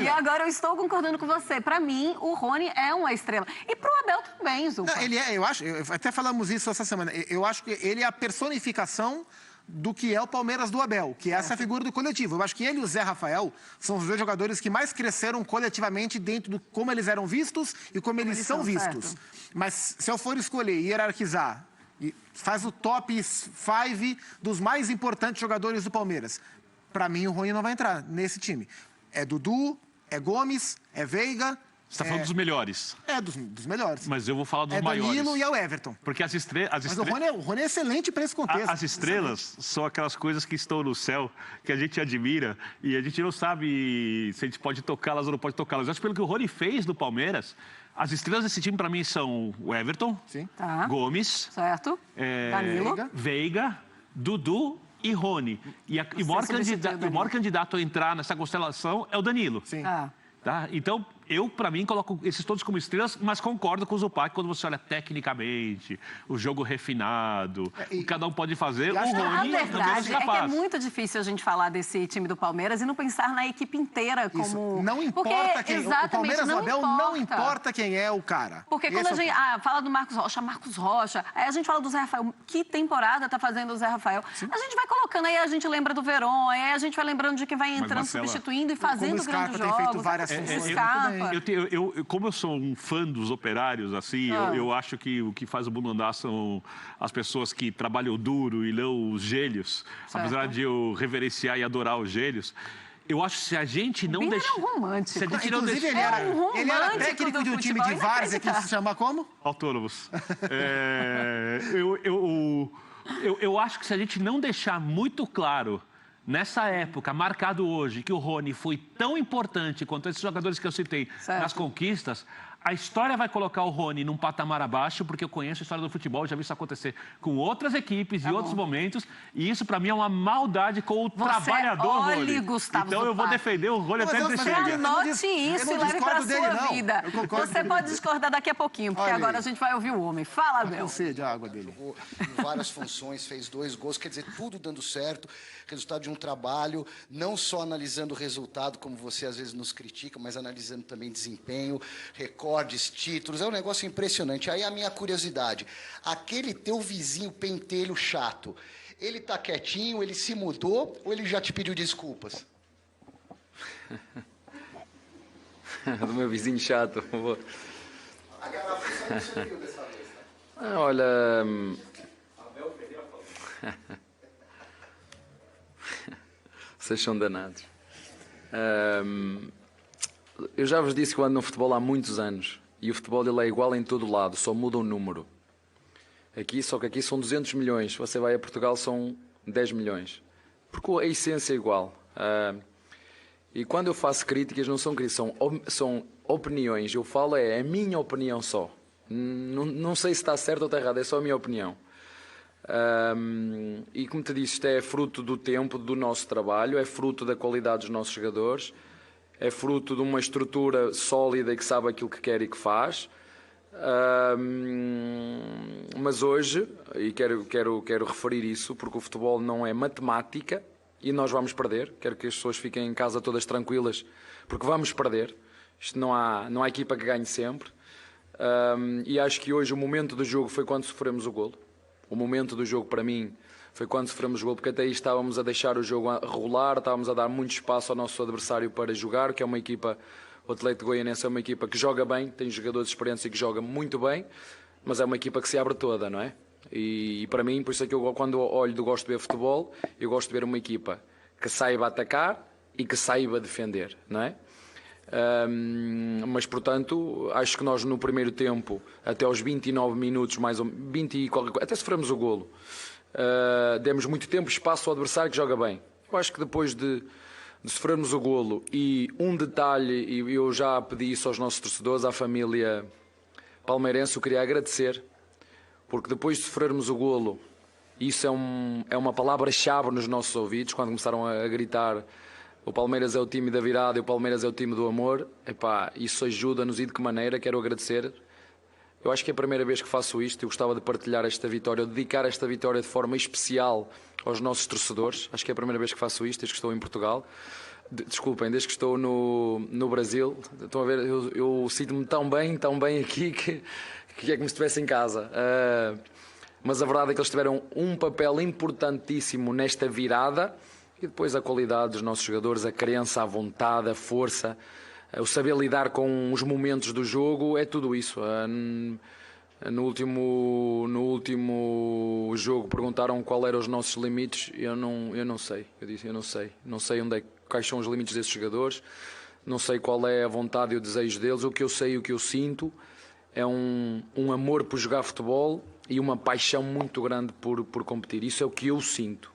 E agora eu estou concordando com você. Para mim, o Rony é uma estrela. E pro Abel também, Zupa. Não, ele é, eu acho, até falamos isso essa semana, eu acho que ele é a personificação do que é o Palmeiras do Abel, que é essa figura do coletivo. Eu acho que ele e o Zé Rafael são os dois jogadores que mais cresceram coletivamente dentro do como eles eram vistos e como eles são vistos. Certo. Mas se eu for escolher e hierarquizar, e faz o top 5 dos mais importantes jogadores do Palmeiras, para mim o Rony não vai entrar nesse time. É Dudu, é Gomes, é Veiga... Você está falando dos melhores. É, dos melhores. Mas eu vou falar dos maiores. É Danilo e é o Everton. Porque as estrelas... Mas o Rony é excelente para esse contexto. As estrelas são aquelas coisas que estão no céu, que a gente admira, e a gente não sabe se a gente pode tocá-las ou não pode tocá-las. Acho que pelo que o Rony fez no Palmeiras, as estrelas desse time, para mim, são o Everton, Sim. Tá. Gomes, Certo. Danilo. Veiga, Dudu e Rony. E o maior candidato a entrar nessa constelação é o Danilo. Sim. Tá? Então, eu, para mim, coloco esses todos como estrelas, mas concordo com o Zupac quando você olha tecnicamente, o jogo refinado, o que cada um pode fazer, o Rony A verdade é que é capaz. muito difícil a gente falar desse time do Palmeiras e não pensar na equipe inteira como... Isso. Não importa quem... O Palmeiras do Abel não importa quem é o cara. Porque quando a gente fala do Marcos Rocha, aí a gente fala do Zé Rafael. Que temporada tá fazendo o Zé Rafael? Sim. A gente vai colocando, aí a gente lembra do Verón, aí a gente vai lembrando de quem vai entrando, Marcela, substituindo e fazendo grandes jogos. Tem feito várias funções. Como eu sou um fã dos operários, assim, eu acho que o que faz o mundo andar são as pessoas que trabalham duro e não os gênios. Certo. Apesar de eu reverenciar e adorar os gênios, eu acho que se a gente não deixar... Era um romântico. Se a gente Inclusive, ele era técnico de um time de várzea que se chama como? Autônomos. Eu acho que se a gente não deixar muito claro, nessa época, marcado hoje, que o Rony foi tão importante quanto esses jogadores que eu citei nas conquistas, a história vai colocar o Rony num patamar abaixo, porque eu conheço a história do futebol, já vi isso acontecer com outras equipes e outros momentos, e isso para mim é uma maldade com o trabalhador Rony. Gustavo então eu vou defender o Rony até dizer chega. Anote isso e leve para a sua vida. Você pode discordar daqui a pouquinho, porque agora a gente vai ouvir o homem. Fala, Abel. Sede a água dele. Jogou em várias funções, fez 2 gols, quer dizer, tudo dando certo, resultado de um trabalho, não só analisando o resultado, como você às vezes nos critica, mas analisando também desempenho, recordes, títulos, é um negócio impressionante. Aí a minha curiosidade, aquele teu vizinho pentelho chato, ele tá quietinho, ele se mudou ou ele já te pediu desculpas? Do meu vizinho chato. A garrafa não serviu dessa vez, né? Olha... Vocês são danados. Eu já vos disse que eu ando no futebol há muitos anos. E o futebol ele é igual em todo lado, só muda o número. Só que aqui são 200 milhões. Você vai a Portugal, são 10 milhões. Porque a essência é igual. E quando eu faço críticas, não são críticas, são opiniões. Eu falo é a minha opinião só. Não sei se está certo ou está errado, é só a minha opinião. E como te disse, isto é fruto do tempo, do nosso trabalho, é fruto da qualidade dos nossos jogadores, é fruto de uma estrutura sólida que sabe aquilo que quer e que faz. Mas hoje, e quero referir isso, porque o futebol não é matemática e nós vamos perder. Quero que as pessoas fiquem em casa todas tranquilas, porque vamos perder. Isto não há equipa que ganhe sempre. E acho que hoje o momento do jogo foi quando sofremos o golo. O momento do jogo, para mim, foi quando sofremos o golo, porque até aí estávamos a deixar o jogo rolar, estávamos a dar muito espaço ao nosso adversário para jogar, que é uma equipa, o Atlético Goianense é uma equipa que joga bem, tem jogadores experientes e que joga muito bem, mas é uma equipa que se abre toda, não é? E para mim, por isso é que eu, quando olho gosto de ver futebol, eu gosto de ver uma equipa que saiba atacar e que saiba defender, não é? Mas portanto acho que nós no primeiro tempo até aos 29 minutos mais ou 20 e qualquer coisa, até sofremos o golo, demos muito tempo, espaço ao adversário que joga bem. Eu acho que depois de sofrermos o golo, e um detalhe, e eu já pedi isso aos nossos torcedores, à família palmeirense, eu queria agradecer, porque depois de sofrermos o golo, isso é uma palavra-chave nos nossos ouvidos, quando começaram a gritar o Palmeiras é o time da virada e o Palmeiras é o time do amor. Epá, isso ajuda-nos e de que maneira, quero agradecer. Eu acho que é a primeira vez que faço isto. Eu gostava de partilhar esta vitória, dedicar esta vitória de forma especial aos nossos torcedores. Acho que é a primeira vez que faço isto, desde que estou em Portugal. Desculpem, desde que estou no Brasil, estão a ver, eu sinto-me tão bem aqui que é como se estivesse em casa. Mas a verdade é que eles tiveram um papel importantíssimo nesta virada e depois a qualidade dos nossos jogadores, a crença, a vontade, a força, o saber lidar com os momentos do jogo, é tudo isso. No último jogo perguntaram qual eram os nossos limites. Eu não sei. Eu disse, eu não sei. Não sei quais são os limites desses jogadores. Não sei qual é a vontade e o desejo deles. O que eu sei e o que eu sinto é um amor por jogar futebol e uma paixão muito grande por competir. Isso é o que eu sinto.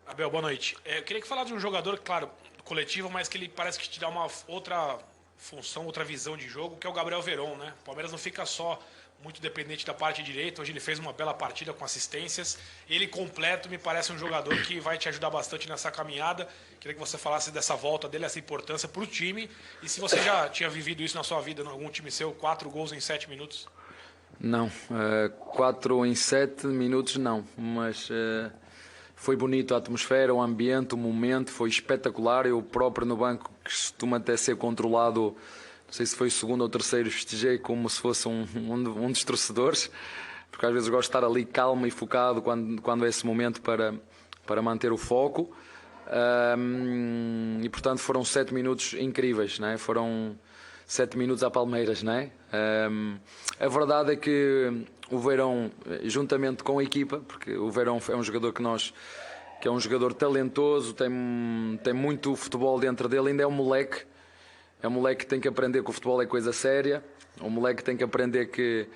Abel, boa noite. Eu queria que falasse de um jogador, claro, coletivo, mas que ele parece que te dá uma outra função, outra visão de jogo, que é o Gabriel Veron, né? O Palmeiras não fica só muito dependente da parte direita. Hoje ele fez uma bela partida com assistências. Ele completo me parece um jogador que vai te ajudar bastante nessa caminhada. Queria que você falasse dessa volta dele, essa importância para o time. E se você já tinha vivido isso na sua vida, em algum time seu, 4 gols em 7 minutos? Não, 4 em 7 minutos não, mas foi bonito a atmosfera, o ambiente, o momento, foi espetacular. Eu próprio no banco, que costuma até ser controlado, não sei se foi o segundo ou terceiro, festejei como se fosse um dos torcedores, porque às vezes gosto de estar ali calmo e focado quando é esse momento para manter o foco. E portanto foram 7 minutos incríveis, não é? Foram 7 minutos a Palmeiras, não é? A verdade é que o Verón, juntamente com a equipa, porque o Verón é um jogador que é um jogador talentoso, tem muito futebol dentro dele, ainda é um moleque que tem que aprender que o futebol é coisa séria, um moleque que tem que aprender que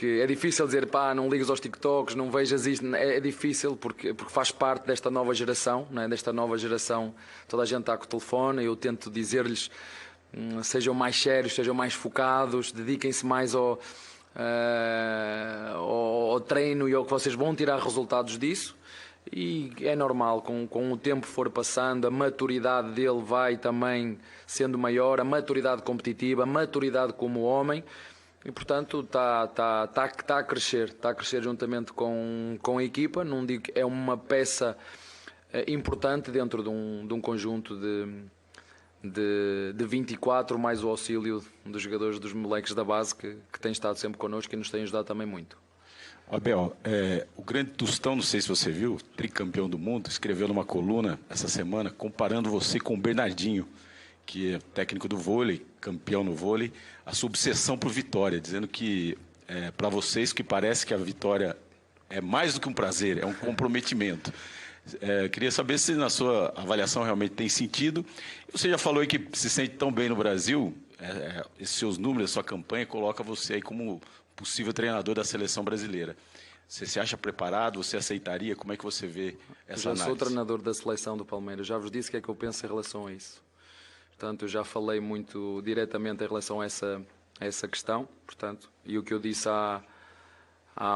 é difícil dizer, pá, não ligas aos TikToks, não vejas isto, é difícil porque faz parte desta nova geração, não é? Desta nova geração, toda a gente está com o telefone, eu tento dizer-lhes, sejam mais sérios, sejam mais focados, dediquem-se mais ao treino e ao que vocês vão tirar resultados disso. E é normal, com o tempo for passando, a maturidade dele vai também sendo maior, a maturidade competitiva, a maturidade como homem, e portanto está a crescer juntamente com a equipa. Não digo que é uma peça importante dentro de um conjunto de 24, mais o auxílio dos jogadores, dos moleques da base que têm estado sempre connosco e nos têm ajudado também muito. Abel, o grande Tostão, não sei se você viu, tricampeão do mundo, escreveu numa coluna essa semana comparando você com o Bernardinho, que é técnico do vôlei, campeão no vôlei, a sua obsessão por vitória, dizendo que para vocês que parece que a vitória é mais do que um prazer, é um comprometimento. Queria saber se na sua avaliação realmente tem sentido. Você já falou aí que se sente tão bem no Brasil, esses seus números, a sua campanha coloca você aí como possível treinador da seleção brasileira. Você se acha preparado? Você aceitaria? Como é que você vê essa análise? Eu sou treinador da seleção do Palmeiras. Já vos disse o que é que eu penso em relação a isso. Portanto, eu já falei muito diretamente em relação a essa questão. Portanto, e o que eu disse há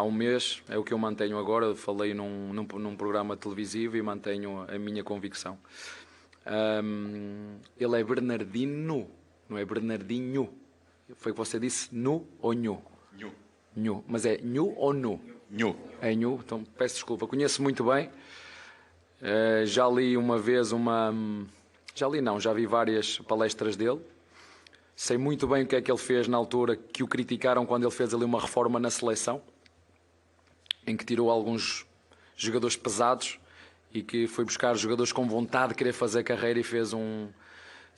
um mês é o que eu mantenho agora. Eu falei num programa televisivo e mantenho a minha convicção. Ele é Bernardino, não é Bernardinho. Foi o que você disse, nu ou nhu? Nhu. Mas é nhu ou nu? Nhu. É nhu, então peço desculpa. Conheço muito bem. Já li uma vez já vi várias palestras dele. Sei muito bem o que é que ele fez na altura que o criticaram quando ele fez ali uma reforma na seleção, em que tirou alguns jogadores pesados e que foi buscar jogadores com vontade de querer fazer carreira e fez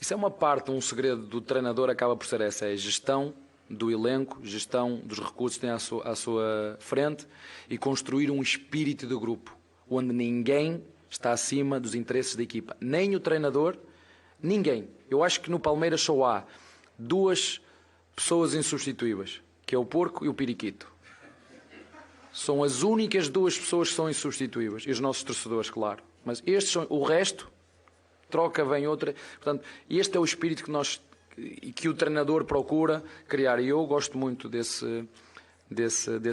Isso é uma parte, um segredo do treinador acaba por ser essa, é a gestão do elenco, gestão dos recursos que tem à sua frente e construir um espírito de grupo, onde ninguém está acima dos interesses da equipa. Nem o treinador, ninguém. Eu acho que no Palmeiras só há 2 pessoas insubstituíveis, que é o Porco e o Periquito. São as únicas 2 pessoas que são insubstituíveis. E os nossos torcedores, claro. Mas estes são, o resto, troca, vem outra. Portanto, este é o espírito que o treinador procura criar. E eu gosto muito desse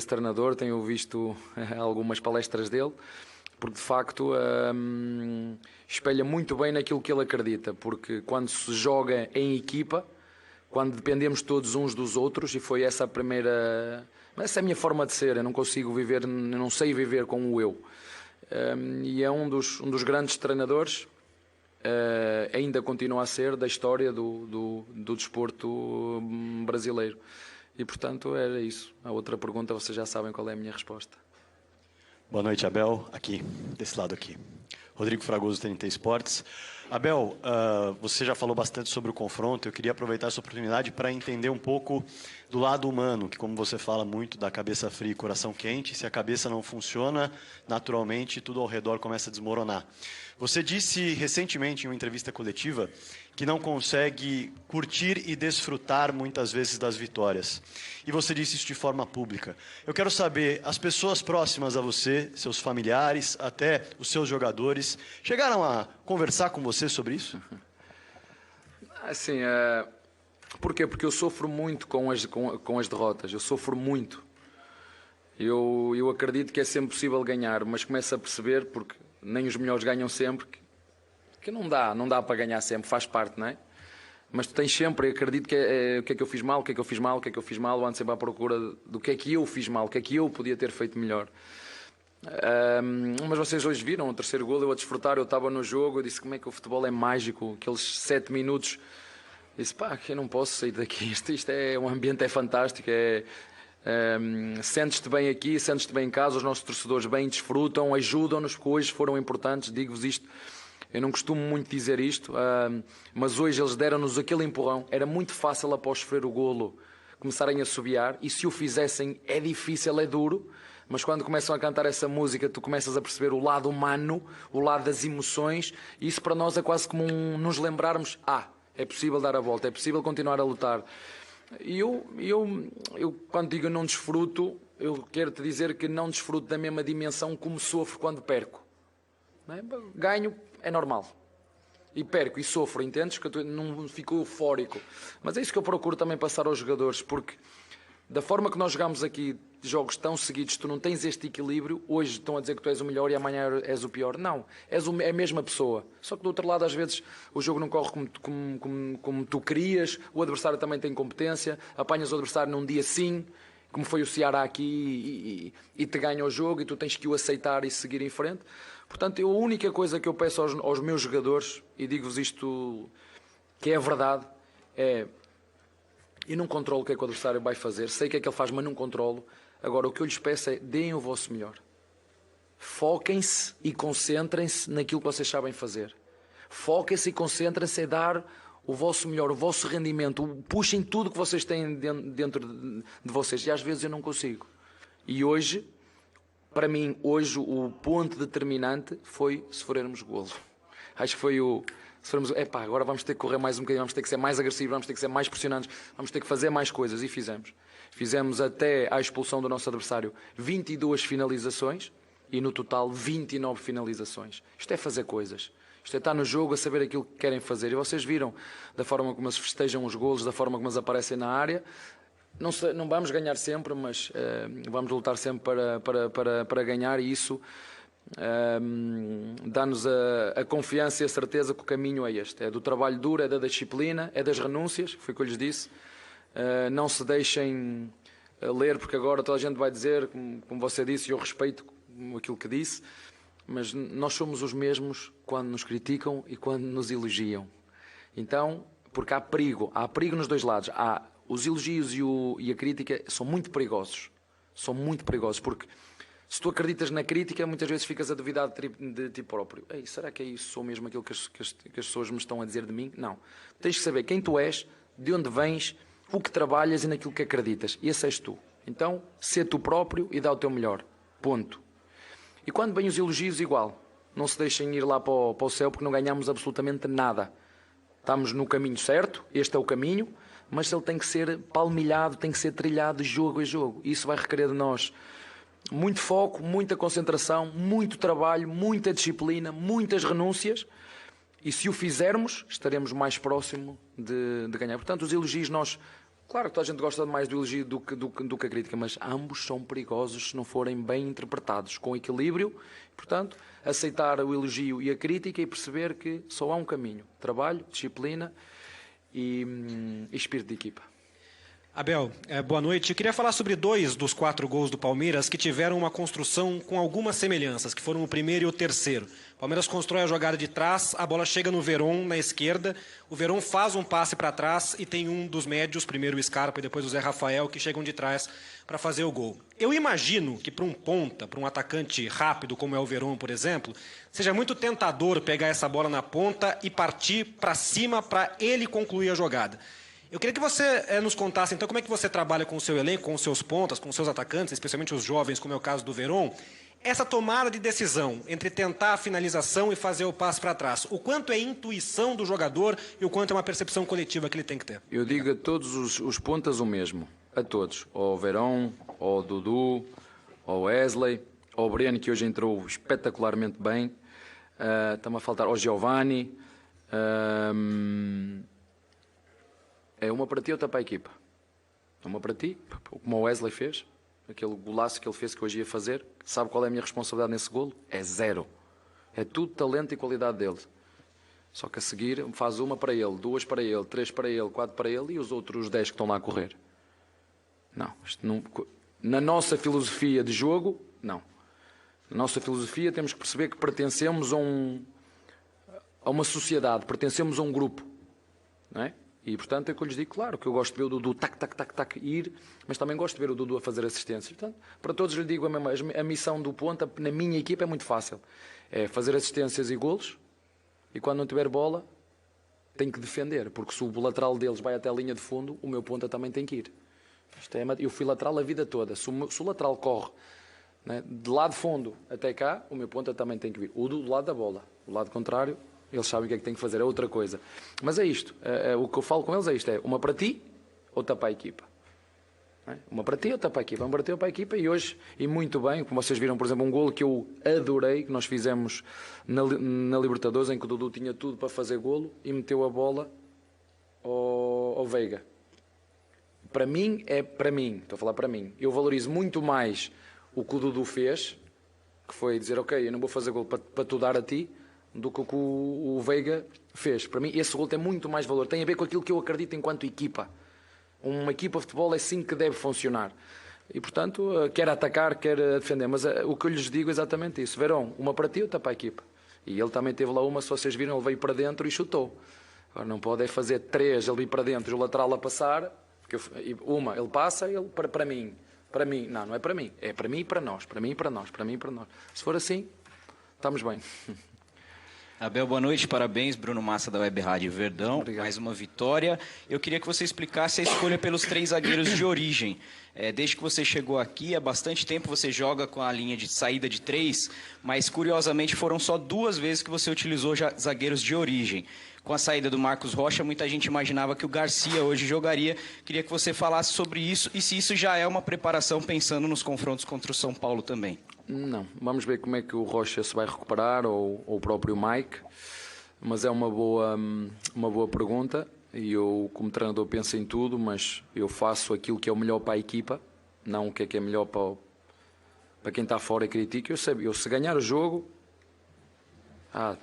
treinador. Tenho visto algumas palestras dele, porque de facto espelha muito bem naquilo que ele acredita. Porque quando se joga em equipa, quando dependemos todos uns dos outros, e foi essa a primeira... Essa é a minha forma de ser, eu não consigo viver, não sei viver com o eu. E é um dos grandes treinadores ainda continua a ser da história do desporto brasileiro. E, portanto, era isso. A outra pergunta, vocês já sabem qual é a minha resposta. Boa noite, Abel. Aqui, desse lado aqui. Rodrigo Fragoso, TNT Esportes. Abel, você já falou bastante sobre o confronto. Eu queria aproveitar essa oportunidade para entender um pouco do lado humano, que como você fala muito da cabeça fria e coração quente, se a cabeça não funciona, naturalmente tudo ao redor começa a desmoronar. Você disse recentemente em uma entrevista coletiva que não consegue curtir e desfrutar muitas vezes das vitórias. E você disse isso de forma pública. Eu quero saber, as pessoas próximas a você, seus familiares, até os seus jogadores, chegaram a conversar com você sobre isso? Assim, por quê? Porque eu sofro muito com as derrotas. Eu sofro muito. Eu acredito que é sempre possível ganhar, mas começo a perceber, porque nem os melhores ganham sempre, que não dá para ganhar sempre, faz parte, não é? Mas tu tens sempre, acredito que o que é que eu fiz mal, o que é que eu fiz mal, o que é que eu fiz mal, eu ando sempre à procura do que é que eu fiz mal, o que é que eu podia ter feito melhor. Mas vocês hoje viram o terceiro golo, eu a desfrutar, eu estava no jogo, eu disse como é que o futebol é mágico, aqueles 7 minutos, disse pá, que eu não posso sair daqui, isto é, um ambiente é fantástico, sentes-te bem aqui, sentes-te bem em casa, os nossos torcedores bem desfrutam, ajudam-nos, porque hoje foram importantes, digo-vos isto, eu não costumo muito dizer isto, mas hoje eles deram-nos aquele empurrão, era muito fácil após sofrer o golo começarem a assobiar, e se o fizessem é difícil, é duro, mas quando começam a cantar essa música tu começas a perceber o lado humano, o lado das emoções, e isso para nós é quase como nos lembrarmos, é possível dar a volta, é possível continuar a lutar. E eu quando digo não desfruto, eu quero te dizer que não desfruto da mesma dimensão como sofro quando perco. Não é? Ganho, é normal. E perco e sofro, entendes? Que eu não fico eufórico. Mas é isso que eu procuro também passar aos jogadores, porque da forma que nós jogamos aqui jogos tão seguidos, tu não tens este equilíbrio, hoje estão a dizer que tu és o melhor e amanhã és o pior. Não, é a mesma pessoa. Só que do outro lado, às vezes, o jogo não corre como tu querias, o adversário também tem competência, apanhas o adversário num dia sim, como foi o Ceará aqui, e te ganha o jogo e tu tens que o aceitar e seguir em frente. Portanto, a única coisa que eu peço aos meus jogadores, e digo-vos isto que é a verdade, eu não controlo o que é que o adversário vai fazer, sei o que é que ele faz, mas não controlo. Agora, o que eu lhes peço é, deem o vosso melhor. Foquem-se e concentrem-se naquilo que vocês sabem fazer. Foquem-se e concentrem-se em dar o vosso melhor, o vosso rendimento. Puxem tudo que vocês têm dentro de vocês. E às vezes eu não consigo. E hoje, para mim, o ponto determinante foi sofrermos golo. Acho que foi agora vamos ter que correr mais um bocadinho, vamos ter que ser mais agressivos, vamos ter que ser mais pressionantes, vamos ter que fazer mais coisas, e fizemos. Fizemos até à expulsão do nosso adversário 22 finalizações e no total 29 finalizações. Isto é fazer coisas. Isto é estar no jogo a saber aquilo que querem fazer. E vocês viram da forma como eles festejam os golos, da forma como eles aparecem na área. Não vamos ganhar sempre, mas vamos lutar sempre para ganhar, e isso dá-nos a confiança e a certeza que o caminho é este. É do trabalho duro, é da disciplina, é das renúncias, foi o que eu lhes disse. Não se deixem ler, porque agora toda a gente vai dizer, como você disse, e eu respeito aquilo que disse, mas nós somos os mesmos quando nos criticam e quando nos elogiam. Então, porque há perigo nos dois lados. Os elogios e a crítica são muito perigosos. São muito perigosos, porque se tu acreditas na crítica, muitas vezes ficas a duvidar de ti próprio. Será que é isso? Sou mesmo aquilo que as pessoas me estão a dizer de mim? Não. Tens que saber quem tu és, de onde vens, o que trabalhas e naquilo que acreditas. E esse és tu. Então, sê tu próprio e dá o teu melhor. Ponto. E quando vêm os elogios, igual. Não se deixem ir lá para o céu, porque não ganhamos absolutamente nada. Estamos no caminho certo, este é o caminho, mas ele tem que ser palmilhado, tem que ser trilhado jogo a jogo. Isso vai requerer de nós muito foco, muita concentração, muito trabalho, muita disciplina, muitas renúncias. E se o fizermos, estaremos mais próximo de ganhar. Portanto, os elogios Claro que toda a gente gosta mais do elogio do que a crítica, mas ambos são perigosos se não forem bem interpretados, com equilíbrio. Portanto, aceitar o elogio e a crítica e perceber que só há um caminho. Trabalho, disciplina e espírito de equipa. Abel, boa noite. Eu queria falar sobre 2 dos 4 gols do Palmeiras que tiveram uma construção com algumas semelhanças, que foram o primeiro e o terceiro. O Palmeiras constrói a jogada de trás, a bola chega no Veron na esquerda, o Veron faz um passe para trás e tem um dos médios, primeiro o Scarpa e depois o Zé Rafael, que chegam de trás para fazer o gol. Eu imagino que para um ponta, para um atacante rápido como é o Veron, por exemplo, seja muito tentador pegar essa bola na ponta e partir para cima para ele concluir a jogada. Eu queria que você nos contasse, então, como é que você trabalha com o seu elenco, com os seus pontas, com os seus atacantes, especialmente os jovens, como é o caso do Veron, essa tomada de decisão entre tentar a finalização e fazer o passe para trás. O quanto é intuição do jogador e o quanto é uma percepção coletiva que ele tem que ter? Eu digo a todos os pontas o mesmo. A todos. Ao Veron, ao Dudu, ao Wesley, ao Breno, que hoje entrou espetacularmente bem. Está-me a faltar ao Giovanni. É uma para ti, outra para a equipa. Uma para ti, como o Wesley fez, aquele golaço que ele fez que hoje ia fazer. Sabe qual é a minha responsabilidade nesse golo? É 0. É tudo talento e qualidade dele. Só que a seguir faz uma para ele, 2 para ele, 3 para ele, 4 para ele e os outros 10 que estão lá a correr. Não, isto não. Na nossa filosofia de jogo, não. Na nossa filosofia temos que perceber que pertencemos a uma sociedade, pertencemos a um grupo, não é? E, portanto, é que eu lhes digo, claro, que eu gosto de ver o Dudu tac, ir, mas também gosto de ver o Dudu a fazer assistências. Portanto, para todos lhes digo a missão do ponta, na minha equipa, é muito fácil. É fazer assistências e golos, e quando não tiver bola, tem que defender, porque se o lateral deles vai até a linha de fundo, o meu ponta também tem que ir. Eu fui lateral a vida toda. Se o lateral corre, né, de lado fundo até cá, o meu ponta também tem que vir. O do lado da bola. O lado contrário, eles sabem o que é que têm que fazer, é outra coisa. Mas é isto, o que eu falo com eles é isto, é uma para ti, outra para a equipa. Uma para ti, outra para a equipa. Uma para ti, outra para a equipa e hoje, e muito bem, como vocês viram, por exemplo, um golo que eu adorei, que nós fizemos na Libertadores, em que o Dudu tinha tudo para fazer golo e meteu a bola ao Veiga. Para mim, estou a falar para mim, eu valorizo muito mais o que o Dudu fez, que foi dizer, ok, eu não vou fazer golo para tu dar a ti, do que o Veiga fez. Para mim, esse gol tem muito mais valor. Tem a ver com aquilo que eu acredito enquanto equipa. Uma equipa de futebol é assim que deve funcionar. E, portanto, quer atacar, quer defender. Mas o que eu lhes digo é exatamente isso. Verão, uma para ti, outra para a equipa. E ele também teve lá uma, se vocês viram, ele veio para dentro e chutou. Agora, não pode é fazer 3, ele vir para dentro e o lateral a passar. Porque ele passa e ele para mim. Para mim. Não é para mim. É para mim e para nós. Para mim e para nós. Para mim e para nós. Se for assim, estamos bem. Abel, boa noite, parabéns, Bruno Massa da Web Rádio Verdão, obrigado. Mais uma vitória. Eu queria que você explicasse a escolha pelos 3 zagueiros de origem. Desde que você chegou aqui, há bastante tempo você joga com a linha de saída de 3, mas curiosamente foram só 2 vezes que você utilizou já zagueiros de origem. Com a saída do Marcos Rocha, muita gente imaginava que o Garcia hoje jogaria. Queria que você falasse sobre isso e se isso já é uma preparação pensando nos confrontos contra o São Paulo também. Não, vamos ver como é que o Rocha se vai recuperar ou o próprio Mike, mas é uma boa pergunta e eu como treinador penso em tudo, mas eu faço aquilo que é o melhor para a equipa, não o que é melhor para quem está fora e critica. Eu se ganhar o jogo,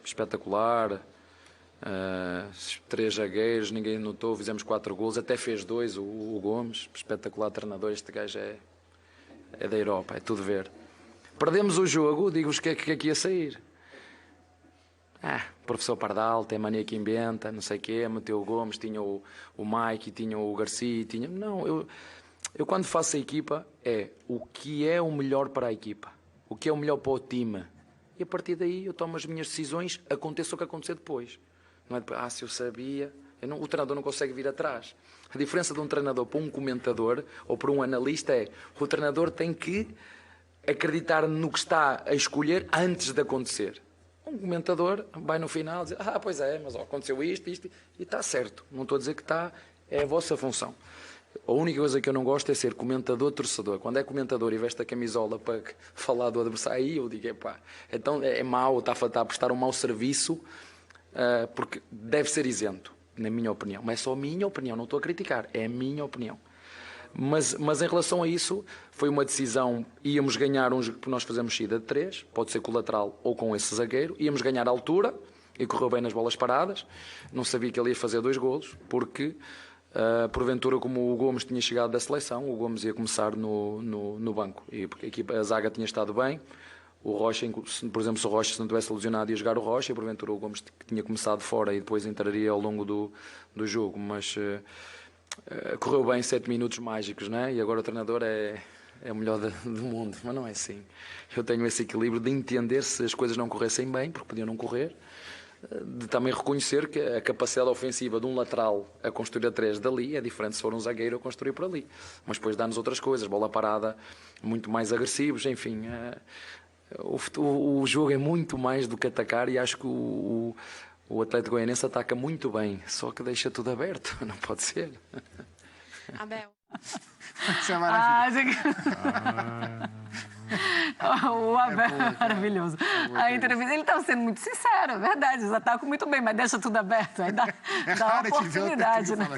espetacular, 3 zagueiros, ninguém notou, fizemos 4 golos, até fez 2 o Gomes, espetacular treinador, este gajo é da Europa, é tudo ver. Perdemos o jogo, digo-vos que é que ia sair. Professor Pardal, tem mania que inventa, não sei o quê, meteu o Gomes, tinha o Mike, tinha o Garcia, tinha... Não, eu quando faço a equipa é o que é o melhor para a equipa, o que é o melhor para o time. E a partir daí eu tomo as minhas decisões, aconteça o que acontecer depois. Não é depois, se eu sabia... o treinador não consegue vir atrás. A diferença de um treinador para um comentador ou para um analista é o treinador tem que acreditar no que está a escolher antes de acontecer. Um comentador vai no final dizer, pois é, mas aconteceu isto, e está certo. Não estou a dizer que está, é a vossa função. A única coisa que eu não gosto é ser comentador-torcedor. Quando é comentador e veste a camisola para falar do adversário, aí eu digo, então é mau, está a prestar um mau serviço, porque deve ser isento, na minha opinião. Mas é só a minha opinião, não estou a criticar, é a minha opinião. Mas em relação a isso, foi uma decisão, íamos ganhar porque nós fazemos saída de 3, pode ser com o lateral ou com esse zagueiro, íamos ganhar a altura, e correu bem nas bolas paradas, não sabia que ele ia fazer 2 golos, porque Porventura, como o Gomes tinha chegado da seleção, o Gomes ia começar no banco. E porque a zaga tinha estado bem. O Rocha, por exemplo, se o Rocha não tivesse lesionado, ia jogar o Rocha, e porventura o Gomes tinha começado fora e depois entraria ao longo do jogo. Mas correu bem 7 minutos mágicos, né? E agora o treinador é o melhor do mundo. Mas não é assim. Eu tenho esse equilíbrio de entender se as coisas não corressem bem, porque podiam não correr, de também reconhecer que a capacidade ofensiva de um lateral a construir a 3 dali é diferente se for um zagueiro a construir por ali. Mas depois dá-nos outras coisas, bola parada, muito mais agressivos, enfim. O jogo é muito mais do que atacar, e acho que o Atlético Goianiense ataca muito bem, só que deixa tudo aberto, não pode ser. Abel. Isso é maravilhoso. O Abel é maravilhoso. A entrevista, ele estava sendo muito sincero, é verdade, eles atacam muito bem, mas deixa tudo aberto, aí dá uma oportunidade, né?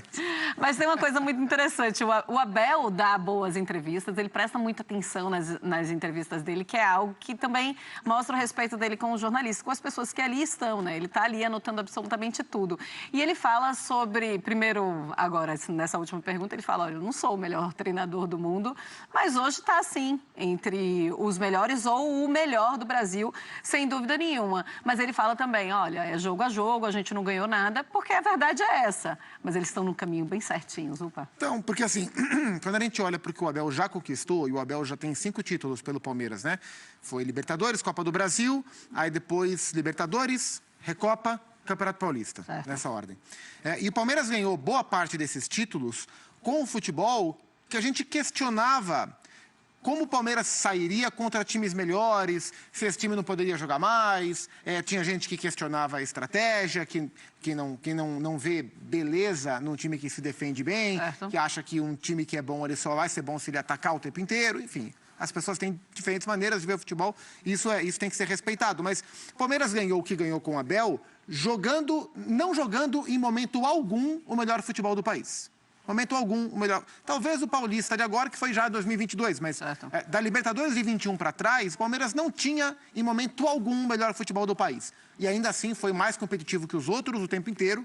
Mas tem uma coisa muito interessante, o Abel dá boas entrevistas, ele presta muita atenção nas entrevistas dele, que é algo que também mostra o respeito dele com os jornalistas, com as pessoas que ali estão, né? Ele está ali anotando absolutamente tudo. E ele fala sobre, primeiro, agora, nessa última pergunta, ele fala, olha, eu não sou o melhor treinador do mundo, mas hoje está assim, entre os melhores ou o melhor do Brasil, sem dúvida nenhuma. Mas ele fala também, olha, é jogo a jogo, a gente não ganhou nada, porque a verdade é essa. Mas eles estão no caminho bem certinho, Zupa. Então, porque assim, quando a gente olha para o que o Abel já conquistou, e o Abel já tem 5 títulos pelo Palmeiras, né? Foi Libertadores, Copa do Brasil, aí depois Libertadores, Recopa, Campeonato Paulista, nessa ordem. E o Palmeiras ganhou boa parte desses títulos com o futebol que a gente questionava como o Palmeiras sairia contra times melhores, se esse time não poderia jogar mais. Tinha gente que questionava a estratégia, que não vê beleza num time que se defende bem, que acha que um time que é bom, ele só vai ser bom se ele atacar o tempo inteiro, enfim. As pessoas têm diferentes maneiras de ver o futebol, isso tem que ser respeitado. Mas o Palmeiras ganhou o que ganhou com o Abel, não jogando em momento algum o melhor futebol do país. Momento algum, o melhor. Talvez o Paulista de agora, que foi já 2022, mas da Libertadores de 21 para trás, o Palmeiras não tinha, em momento algum, o melhor futebol do país. E ainda assim foi mais competitivo que os outros o tempo inteiro,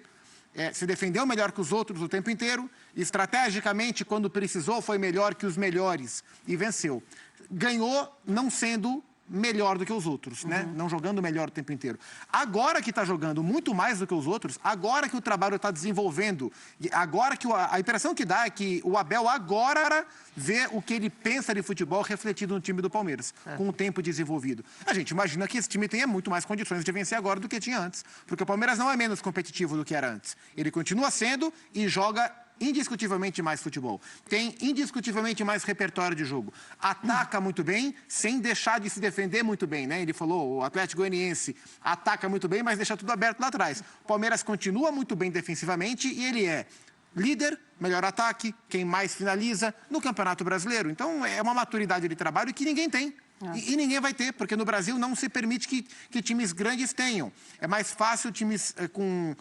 se defendeu melhor que os outros o tempo inteiro, estrategicamente, quando precisou, foi melhor que os melhores e venceu. Ganhou não sendo melhor do que os outros, né? Não jogando melhor o tempo inteiro. Agora que está jogando muito mais do que os outros, agora que o trabalho está desenvolvendo, agora que a impressão que dá é que o Abel agora vê o que ele pensa de futebol refletido no time do Palmeiras, com o tempo desenvolvido. A gente imagina que esse time tenha muito mais condições de vencer agora do que tinha antes, porque o Palmeiras não é menos competitivo do que era antes. Ele continua sendo e joga indiscutivelmente mais futebol. Tem indiscutivelmente mais repertório de jogo. Ataca muito bem, sem deixar de se defender muito bem, né? Ele falou, o Atlético Goianiense ataca muito bem, mas deixa tudo aberto lá atrás. O Palmeiras continua muito bem defensivamente e ele é líder, melhor ataque, quem mais finaliza no Campeonato Brasileiro. Então, é uma maturidade de trabalho que ninguém tem. E ninguém vai ter, porque no Brasil não se permite que times grandes tenham. É mais fácil times com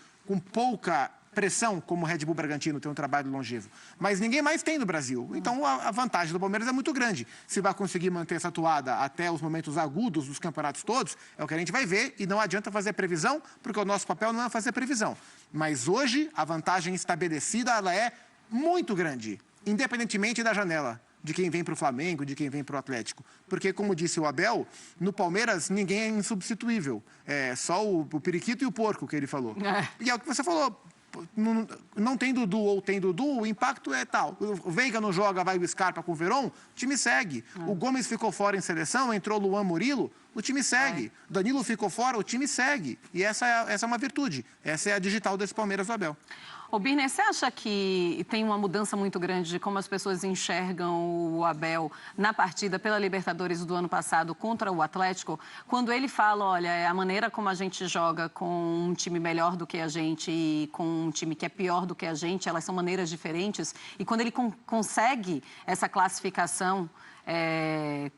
pouca pressão, como o Red Bull Bragantino, tem um trabalho longevo. Mas ninguém mais tem no Brasil. Então, a vantagem do Palmeiras é muito grande. Se vai conseguir manter essa toada até os momentos agudos dos campeonatos todos, é o que a gente vai ver. E não adianta fazer previsão, porque o nosso papel não é fazer previsão. Mas hoje, a vantagem estabelecida, ela é muito grande, independentemente da janela, de quem vem para o Flamengo, de quem vem para o Atlético. Porque, como disse o Abel, no Palmeiras ninguém é insubstituível. É só o periquito e o porco que ele falou. E é o que você falou. Não tem Dudu ou tem Dudu, o impacto é tal. O Veiga não joga, vai o Scarpa com o Verón, o time segue. O Gomes ficou fora em seleção, entrou Luan Murilo, o time segue. Danilo ficou fora, o time segue. E essa é uma virtude. Essa é a digital desse Palmeiras do Abel. Ô, Birner, você acha que tem uma mudança muito grande de como as pessoas enxergam o Abel na partida pela Libertadores do ano passado contra o Atlético? Quando ele fala, olha, é a maneira como a gente joga com um time melhor do que a gente e com um time que é pior do que a gente, elas são maneiras diferentes. E quando ele consegue essa classificação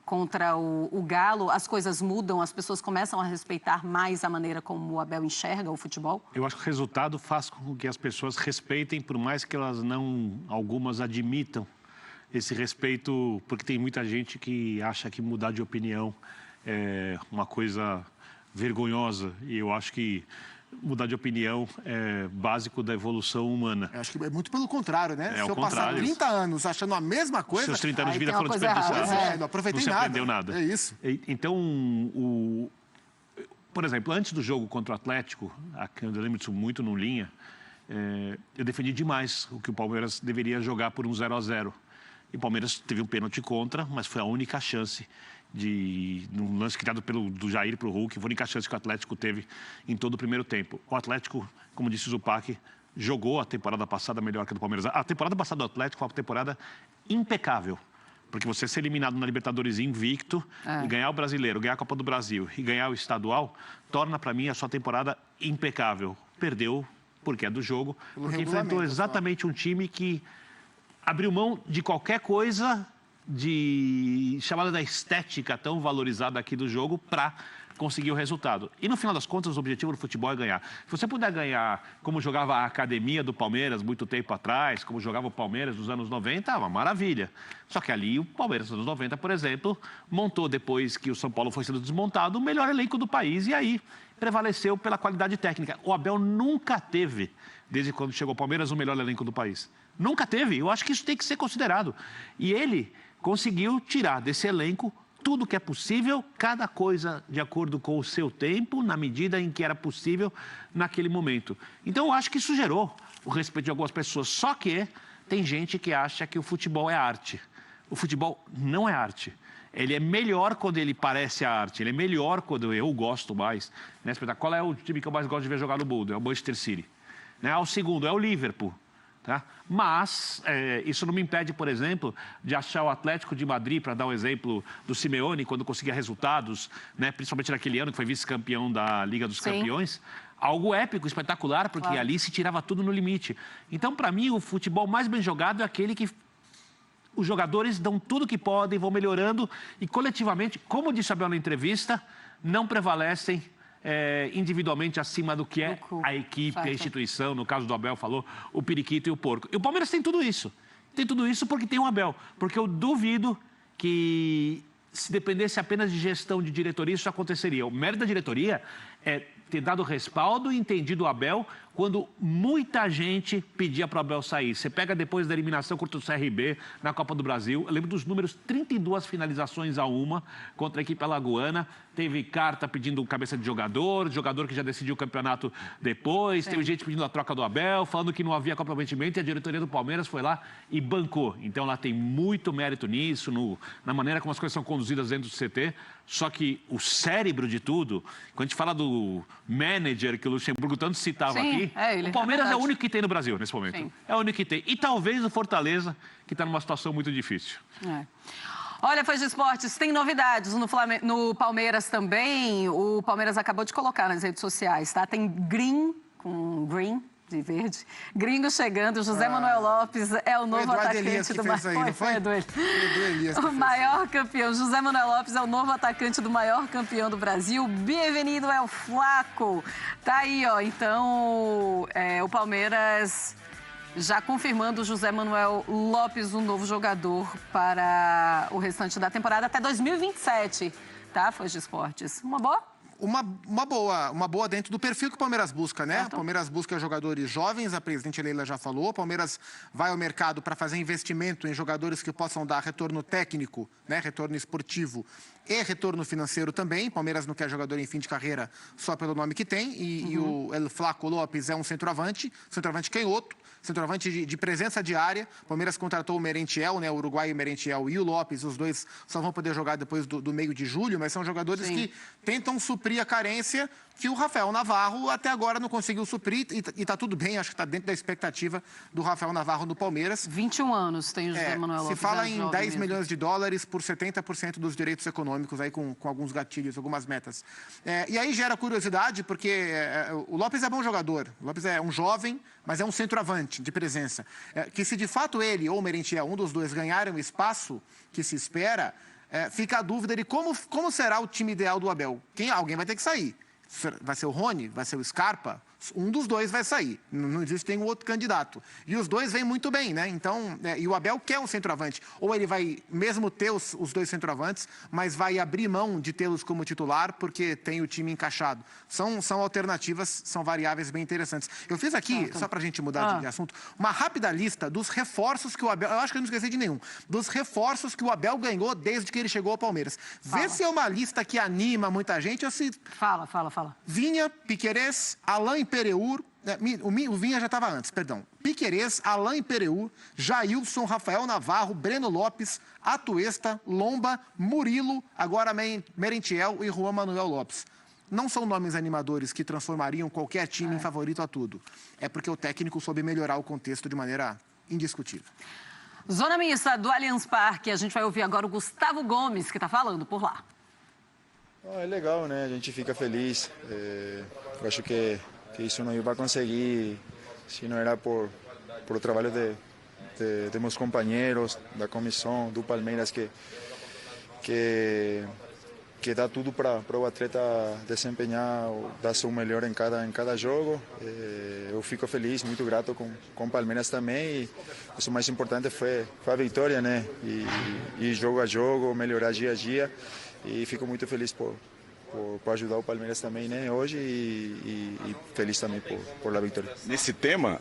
contra o Galo, as coisas mudam, as pessoas começam a respeitar mais a maneira como o Abel enxerga o futebol? Eu acho que o resultado faz com que as pessoas respeitem, por mais que elas algumas admitam esse respeito, porque tem muita gente que acha que mudar de opinião é uma coisa vergonhosa. E eu acho que mudar de opinião é básico da evolução humana. Eu acho que é muito pelo contrário, né? É, se eu passar 30 anos achando a mesma coisa... Seus 30 anos de vida foram desperdiçados. Não aproveitei nada. Não se aprendeu nada. É isso. Então, por exemplo, antes do jogo contra o Atlético, eu lembro disso muito no Linha, eu defendi demais o que o Palmeiras deveria jogar por um 0-0. E o Palmeiras teve um pênalti contra, mas foi a única chance num lance criado do Jair para o Hulk, foi a única chance que o Atlético teve em todo o primeiro tempo. O Atlético, como disse o Zupac, jogou a temporada passada melhor que a do Palmeiras. A temporada passada do Atlético foi uma temporada impecável. Porque você ser eliminado na Libertadores invicto e ganhar o Brasileiro, ganhar a Copa do Brasil e ganhar o Estadual, torna para mim a sua temporada impecável. Perdeu porque é do jogo, porque enfrentou exatamente um time que abriu mão de qualquer coisa chamada da estética tão valorizada aqui do jogo para conseguir o resultado. E no final das contas, o objetivo do futebol é ganhar. Se você puder ganhar como jogava a academia do Palmeiras muito tempo atrás, como jogava o Palmeiras nos anos 90, é uma maravilha. Só que ali o Palmeiras nos anos 90, por exemplo, montou depois que o São Paulo foi sendo desmontado o melhor elenco do país e aí prevaleceu pela qualidade técnica. O Abel nunca teve, desde quando chegou ao Palmeiras, o melhor elenco do país. Nunca teve. Eu acho que isso tem que ser considerado. E ele conseguiu tirar desse elenco tudo que é possível, cada coisa de acordo com o seu tempo, na medida em que era possível naquele momento. Então, eu acho que isso gerou o respeito de algumas pessoas. Só que tem gente que acha que o futebol é arte. O futebol não é arte. Ele é melhor quando ele parece a arte. Ele é melhor quando eu gosto mais. Né? Qual é o time que eu mais gosto de ver jogar no mundo? É o Manchester City. Né? O segundo é o Liverpool. Tá? Mas isso não me impede, por exemplo, de achar o Atlético de Madrid, para dar um exemplo do Simeone, quando conseguia resultados, né, principalmente naquele ano que foi vice-campeão da Liga dos Campeões, algo épico, espetacular, porque ali se tirava tudo no limite. Então, para mim, o futebol mais bem jogado é aquele que os jogadores dão tudo que podem, vão melhorando e coletivamente, como disse Abel na entrevista, não prevalecem individualmente acima do que é a equipe, a instituição, no caso do Abel falou, o periquito e o porco. E o Palmeiras tem tudo isso. Tem tudo isso porque tem o Abel. Porque eu duvido que se dependesse apenas de gestão de diretoria, isso aconteceria. O mérito da diretoria é ter dado respaldo e entendido o Abel quando muita gente pedia para o Abel sair. Você pega depois da eliminação contra o CRB na Copa do Brasil, eu lembro dos números, 32 finalizações a uma contra a equipe alagoana, teve carta pedindo cabeça de jogador que já decidiu o campeonato depois, teve gente pedindo a troca do Abel, falando que não havia comprometimento e a diretoria do Palmeiras foi lá e bancou. Então ela tem muito mérito nisso, na maneira como as coisas são conduzidas dentro do CT, só que o cérebro de tudo, quando a gente fala do manager que o Luxemburgo tanto citava aqui, o Palmeiras é o único que tem no Brasil nesse momento. Sim. É o único que tem. E talvez o Fortaleza, que está numa situação muito difícil. Olha, Fãs de Esportes, tem novidades no Palmeiras também. O Palmeiras acabou de colocar nas redes sociais, tá? Tem com green de verde. Gringo chegando, José Manuel Lopes é o novo atacante do maior campeão. José Manuel Lopes é o novo atacante do maior campeão do Brasil. Bem-vindo é o Flaco. Tá aí, ó. Então, o Palmeiras já confirmando o José Manuel Lopes, um novo jogador para o restante da temporada até 2027, tá, Fãs de Esportes? Uma boa? Uma boa dentro do perfil que o Palmeiras busca, né? O Palmeiras busca jogadores jovens, a presidente Leila já falou. O Palmeiras vai ao mercado para fazer investimento em jogadores que possam dar retorno técnico, né? Retorno esportivo e retorno financeiro também. O Palmeiras não quer jogador em fim de carreira só pelo nome que tem. E o El Flaco Lopes é um centroavante canhoto, centroavante de presença diária. O Palmeiras contratou o Merentiel, né? O uruguaio Merentiel e o Lopes, os dois só vão poder jogar depois do meio de julho, mas são jogadores que tentam suprir a carência que o Rafael Navarro até agora não conseguiu suprir e tá tudo bem, acho que está dentro da expectativa do Rafael Navarro no Palmeiras. 21 anos tem o José Manuel Lopes. Se fala em 10 milhões de dólares por 70% dos direitos econômicos, aí com alguns gatilhos, algumas metas. E aí gera curiosidade, porque o Lopes é bom jogador, o Lopes é um jovem, mas é um centroavante de presença. Que se de fato ele ou o Merentiel, um dos dois, ganharem o espaço que se espera, fica a dúvida de como será o time ideal do Abel. Alguém vai ter que sair. Vai ser o Rony? Vai ser o Scarpa? Um dos dois vai sair. Não existe nenhum outro candidato. E os dois vêm muito bem, né? Então, e o Abel quer um centroavante. Ou ele vai mesmo ter os dois centroavantes, mas vai abrir mão de tê-los como titular porque tem o time encaixado. São alternativas, são variáveis bem interessantes. Eu fiz aqui, só pra gente mudar de assunto, uma rápida lista dos reforços que o Abel... Eu acho que eu não esqueci de nenhum. Dos reforços que o Abel ganhou desde que ele chegou ao Palmeiras. Vê se é uma lista que anima muita gente ou se... Fala. Vinha, Piquerez, Alain Pereur, o Vinha já estava antes, perdão. Piquerez, Alain Pereur, Jailson, Rafael Navarro, Breno Lopes, Atuesta, Lomba, Murilo, agora Merentiel e Juan Manuel Lopes. Não são nomes animadores que transformariam qualquer time em favorito a tudo. É porque o técnico soube melhorar o contexto de maneira indiscutível. Zona mista do Allianz Parque, a gente vai ouvir agora o Gustavo Gomes, que está falando por lá. É legal, né? A gente fica feliz. Eu acho que isso não ia conseguir se não era por o trabalho de meus companheiros, da comissão, do Palmeiras, que dá tudo para o atleta desempenhar, dar seu melhor em cada jogo. Eu fico feliz, muito grato com o Palmeiras também. E o mais importante foi a vitória, né? E jogo a jogo, melhorar dia a dia. E fico muito feliz por ajudar o Palmeiras também, né, hoje e feliz também por a vitória. Nesse tema,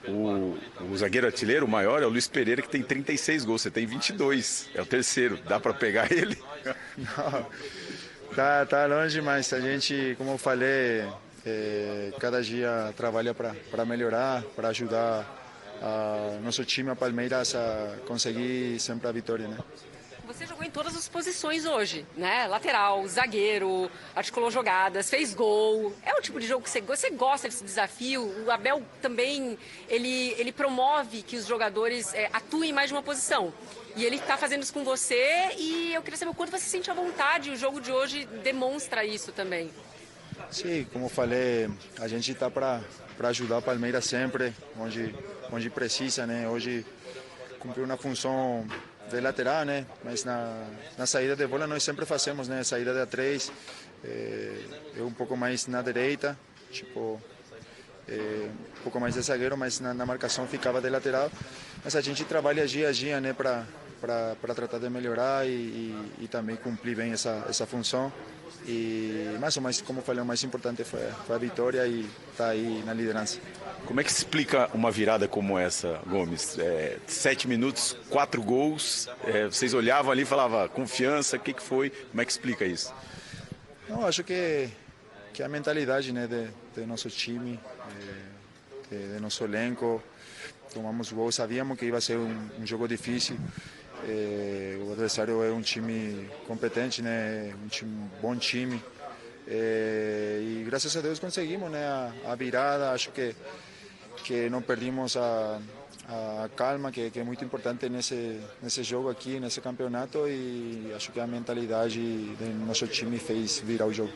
o zagueiro artilheiro, o maior, é o Luiz Pereira, que tem 36 gols, você tem 22, é o terceiro, dá para pegar ele? Não, tá longe, mas a gente, como eu falei, cada dia trabalha para melhorar, para ajudar nosso time, a Palmeiras, a conseguir sempre a vitória, né? Você jogou em todas as posições hoje, né? Lateral, zagueiro, articulou jogadas, fez gol. É o tipo de jogo que você gosta desse desafio. O Abel também, ele promove que os jogadores atuem mais de uma posição. E ele está fazendo isso com você e eu queria saber o quanto você sente à vontade. O jogo de hoje demonstra isso também. Sim, como eu falei, a gente está para ajudar o Palmeiras sempre, onde precisa, né? Hoje cumpriu uma função de lateral, né? Mas na saída de bola nós sempre fazemos, né? Saída de A3, eu um pouco mais na direita, um pouco mais de zagueiro, mas na marcação ficava de lateral. Mas a gente trabalha dia a dia, né? Para tratar de melhorar e também cumprir bem essa função. Mas como eu falei, o mais importante foi a vitória e tá aí na liderança. Como é que se explica uma virada como essa, Gomes? 7 minutos, 4 gols, vocês olhavam ali e falavam confiança, o que foi? Como é que explica isso? Não, acho que a mentalidade, né, de nosso time, de nosso elenco, tomamos gol, sabíamos que ia ser um jogo difícil. O adversário é um time competente, né, um bom time. E graças a Deus conseguimos, né, a virada. Acho que não perdimos a calma, que é muito importante nesse jogo aqui, nesse campeonato, e acho que a mentalidade do nosso time fez virar o jogo.